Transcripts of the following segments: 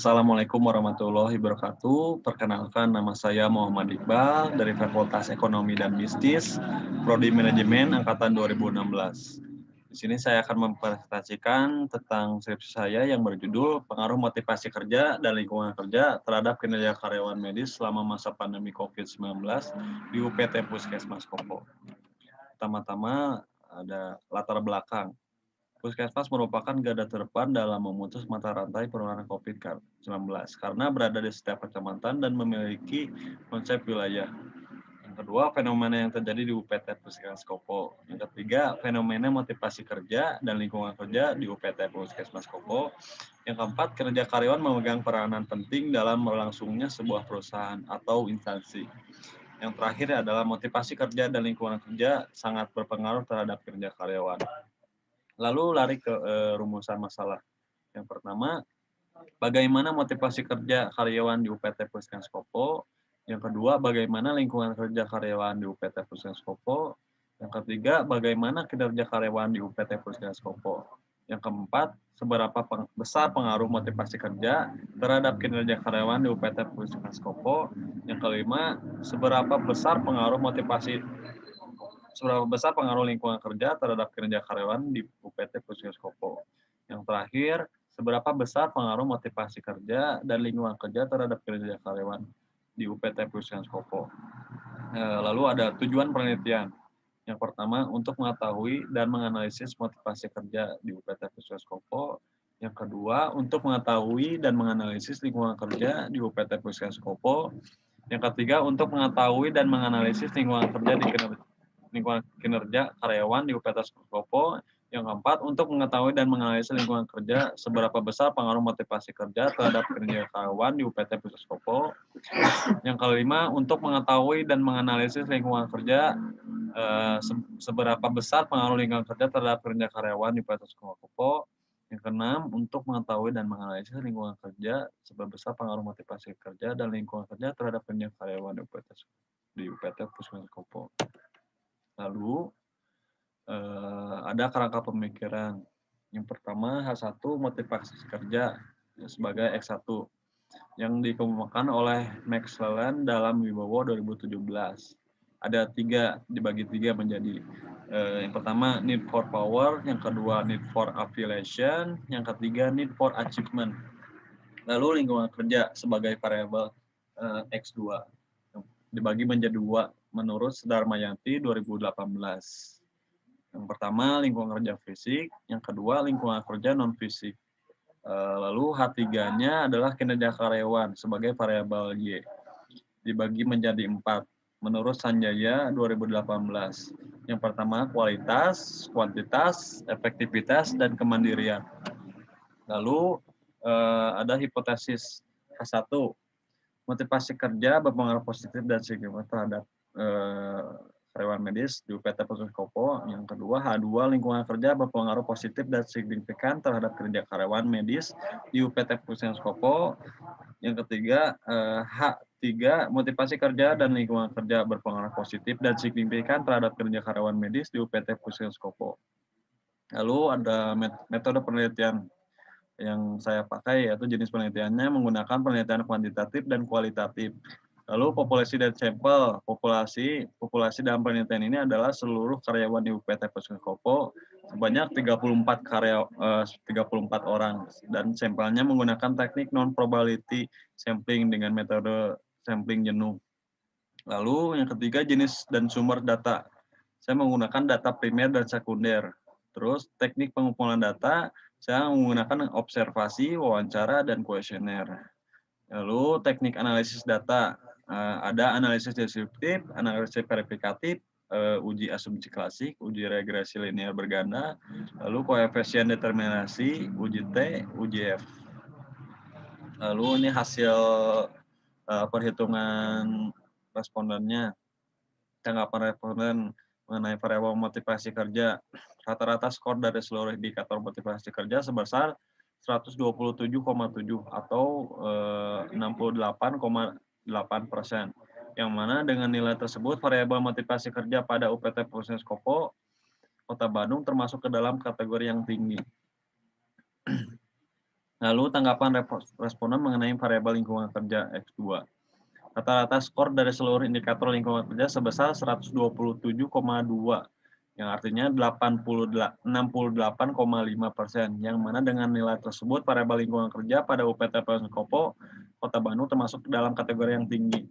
Assalamualaikum warahmatullahi wabarakatuh. Perkenalkan, nama saya Muhammad Iqbal dari Fakultas Ekonomi dan Bisnis, Prodi Manajemen Angkatan 2016. Di sini saya akan mempresentasikan tentang skripsi saya yang berjudul Pengaruh Motivasi Kerja dan Lingkungan Kerja terhadap Kinerja Karyawan Medis selama masa pandemi COVID-19 di UPT Puskesmas Kopo. Pertama-tama ada latar belakang. Puskesmas merupakan garda terdepan dalam memutus mata rantai penularan COVID-19 karena berada di setiap kecamatan dan memiliki konsep wilayah. Yang kedua, fenomena yang terjadi di UPT Puskesmas Kopo. Yang ketiga, fenomena motivasi kerja dan lingkungan kerja di UPT Puskesmas Kopo. Yang keempat, kinerja karyawan memegang peranan penting dalam berlangsungnya sebuah perusahaan atau instansi. Yang terakhir adalah motivasi kerja dan lingkungan kerja sangat berpengaruh terhadap kinerja karyawan. Lalu lari ke rumusan masalah. Yang pertama, bagaimana motivasi kerja karyawan di UPT Puskesmas Kopo. Yang kedua, bagaimana lingkungan kerja karyawan di UPT Puskesmas Kopo. Yang ketiga, bagaimana kinerja karyawan di UPT Puskesmas Kopo. Yang keempat, seberapa besar pengaruh motivasi kerja terhadap kinerja karyawan di UPT Puskesmas Kopo. Yang kelima, seberapa besar pengaruh lingkungan kerja terhadap kinerja karyawan di UPT Puskesmas Kopo. Yang terakhir, seberapa besar pengaruh motivasi kerja dan lingkungan kerja terhadap kinerja karyawan di UPT Puskesmas Kopo. Lalu ada tujuan penelitian. Yang pertama, untuk mengetahui dan menganalisis motivasi kerja di UPT Puskesmas Kopo. Yang kedua, untuk mengetahui dan menganalisis lingkungan kerja di UPT Puskesmas Kopo. Yang ketiga, untuk mengetahui dan menganalisis lingkungan kerja di kinerja karyawan di UPT Kopo. Yang keempat, untuk mengetahui dan menganalisis lingkungan kerja, seberapa besar pengaruh motivasi kerja terhadap kinerja karyawan di UPT Puskesmas Kopo. Yang kelima, untuk mengetahui dan menganalisis lingkungan kerja, seberapa besar pengaruh lingkungan kerja terhadap kinerja karyawan di UPT Kopo. Yang keenam, untuk mengetahui dan menganalisis lingkungan kerja, seberapa besar pengaruh motivasi kerja dan lingkungan kerja terhadap kinerja karyawan di UPT Puskesmas Kopo. Lalu ada kerangka pemikiran. Yang pertama, H1 motivasi kerja sebagai X1 yang dikemukakan oleh McClelland dalam Wibowo 2017. Ada dibagi tiga menjadi yang pertama need for power, yang kedua need for affiliation, yang ketiga need for achievement. Lalu lingkungan kerja sebagai variabel X2 dibagi menjadi dua menurut Sudarmayanti 2018. Yang pertama lingkungan kerja fisik, yang kedua lingkungan kerja non fisik. Lalu H3-nya adalah kinerja karyawan sebagai variabel Y. Dibagi menjadi 4 menurut Sanjaya 2018. Yang pertama kualitas, kuantitas, efektivitas, dan kemandirian. Lalu ada hipotesis H1. Motivasi kerja berpengaruh positif dan signifikan terhadap karyawan medis di UPT Puskesmas Kopo. Yang kedua, H2 lingkungan kerja berpengaruh positif dan signifikan terhadap kerja karyawan medis di UPT Puskesmas Kopo. Yang ketiga, H3 motivasi kerja dan lingkungan kerja berpengaruh positif dan signifikan terhadap kerja karyawan medis di UPT Puskesmas Kopo. Lalu ada metode penelitian yang saya pakai, yaitu jenis penelitiannya menggunakan penelitian kuantitatif dan kualitatif. Lalu populasi dan sampel. Populasi dalam penelitian ini adalah seluruh karyawan di UPT Puskesmas Kopo sebanyak 34 orang, dan sampelnya menggunakan teknik non-probability sampling dengan metode sampling jenuh. Lalu yang ketiga, jenis dan sumber data. Saya menggunakan data primer dan sekunder. Terus teknik pengumpulan data, saya menggunakan observasi, wawancara, dan kuesioner. Lalu teknik analisis data, ada analisis deskriptif, analisis verifikatif, uji asumsi klasik, uji regresi linear berganda, lalu koefisien determinasi, uji T, uji F. Lalu ini hasil perhitungan respondennya. Tanggapan responden mengenai variabel motivasi kerja. Rata-rata skor dari seluruh indikator motivasi kerja sebesar 127,7 atau 68,8%. Yang mana dengan nilai tersebut variabel motivasi kerja pada UPT Puskesmas Kopo Kota Bandung termasuk ke dalam kategori yang tinggi. Lalu tanggapan responden mengenai variabel lingkungan kerja X2. Rata-rata skor dari seluruh indikator lingkungan kerja sebesar 127,2, yang artinya 68,5%, yang mana dengan nilai tersebut variabel lingkungan kerja pada UPT PLN Kopo Kota Bandung termasuk dalam kategori yang tinggi.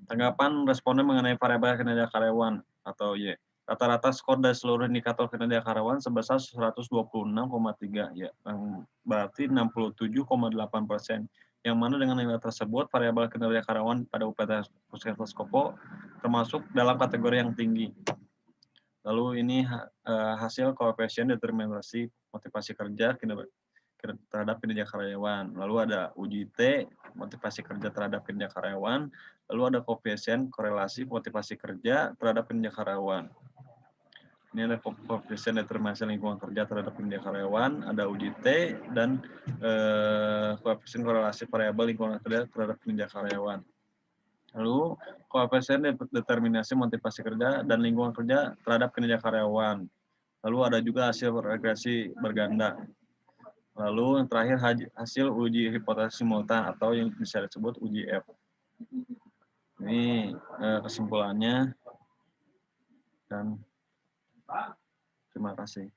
Tanggapan responden mengenai variabel kinerja karyawan atau Y. Rata-rata skor dari seluruh indikator kinerja karyawan sebesar 126,3, ya, yang berarti 67,8%. Yang mana dengan nilai tersebut variabel kinerja karyawan pada UPT Puskesmas Kopo termasuk dalam kategori yang tinggi. Lalu ini hasil koefisien determinasi motivasi kerja terhadap kinerja karyawan. Lalu ada uji T, motivasi kerja terhadap kinerja karyawan. Lalu ada koefisien korelasi motivasi kerja terhadap kinerja karyawan. Ini ada koefisien determinasi lingkungan kerja terhadap kinerja karyawan, ada uji T, dan koefisien korelasi variabel lingkungan kerja terhadap kinerja karyawan. Lalu koefisien determinasi motivasi kerja dan lingkungan kerja terhadap kinerja karyawan. Lalu ada juga hasil regresi berganda. Lalu yang terakhir hasil uji hipotesis simultan atau yang bisa disebut uji F. Ini kesimpulannya, dan terima kasih.